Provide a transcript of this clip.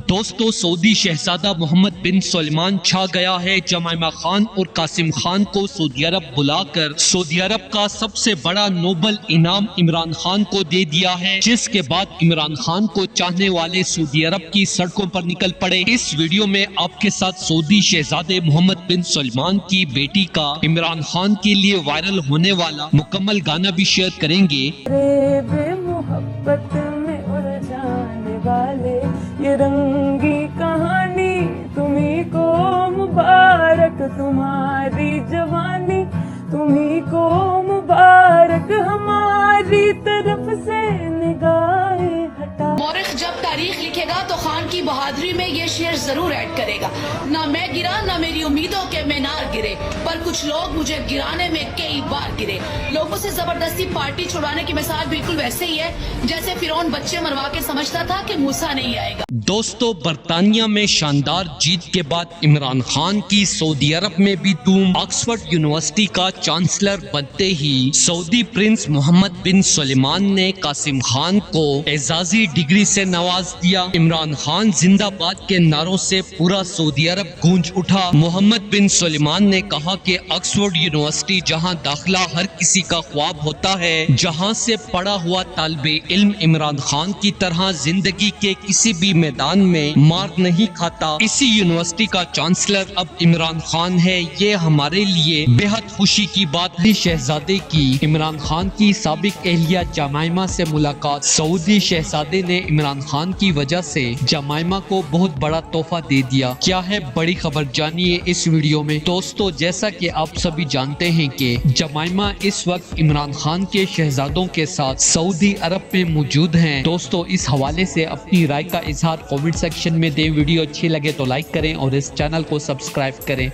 دوستو سعودی شہزادہ محمد بن سلمان چھا گیا ہے۔ جمائمہ خان اور قاسم خان کو سعودی عرب بلا کر سعودی عرب کا سب سے بڑا نوبل انعام عمران خان کو دے دیا ہے، جس کے بعد عمران خان کو چاہنے والے سعودی عرب کی سڑکوں پر نکل پڑے۔ اس ویڈیو میں آپ کے ساتھ سعودی شہزادے محمد بن سلمان کی بیٹی کا عمران خان کے لیے وائرل ہونے والا مکمل گانا بھی شیئر کریں گے۔ محبت میں الجھانے والے یہ رنگی کہانی تمہیں کو مبارک، تمہاری جوانی تمہیں کو مبارک، ہماری طرف سے نگاہیں ہٹا۔ مورخ جب تاریخ لکھے گا تو خان کی بہادری میں یہ شعر ضرور ایڈ کرے گا۔ نہ میں گرا نہ میری امیدوں کے مینار گرے، پر کچھ لوگ مجھے گرانے میں کئی بار گرے۔ لوگوں سے زبردستی پارٹی چھڑوانے کی مثال بالکل ویسے ہی ہے جیسے فرعون بچے مروا کے سمجھتا تھا کہ موسیٰ نہیں آئے گا۔ دوستو برطانیہ میں شاندار جیت کے بعد عمران خان کی سعودی عرب میں بھی دھوم۔ آکسفورڈ یونیورسٹی کا چانسلر بنتے ہی سعودی پرنس محمد بن سلمان نے قاسم خان کو اعزازی ڈگری سے نواز دیا۔ عمران خان زندہ باد کے نعروں سے پورا سعودی عرب گونج اٹھا۔ محمد بن سلمان نے کہا کہ آکسفورڈ یونیورسٹی جہاں داخلہ ہر کسی کا خواب ہوتا ہے، جہاں سے پڑھا ہوا طالب علم عمران خان کی طرح زندگی کے کسی بھی میدان میں مار نہیں کھاتا، اسی یونیورسٹی کا چانسلر اب عمران خان ہے۔ یہ ہمارے لیے بے حد خوشی کی بات ہے۔ شہزادے کی عمران خان کی سابق اہلیہ جمائمہ سے ملاقات۔ سعودی شہزادے نے عمران خان کی وجہ سے جمائمہ کو بہت بڑا تحفہ دے دیا۔ کیا ہے بڑی خبر، جانیے اس ویڈیو میں۔ دوستو جیسا کہ آپ سبھی جانتے ہیں کہ جمائمہ اس وقت عمران خان کے شہزادوں کے ساتھ سعودی عرب میں موجود ہیں۔ دوستو اس حوالے سے اپنی رائے کا اظہار کامنٹ سیکشن میں دیں۔ ویڈیو اچھی لگے تو لائک کریں اور اس چینل کو سبسکرائب کریں۔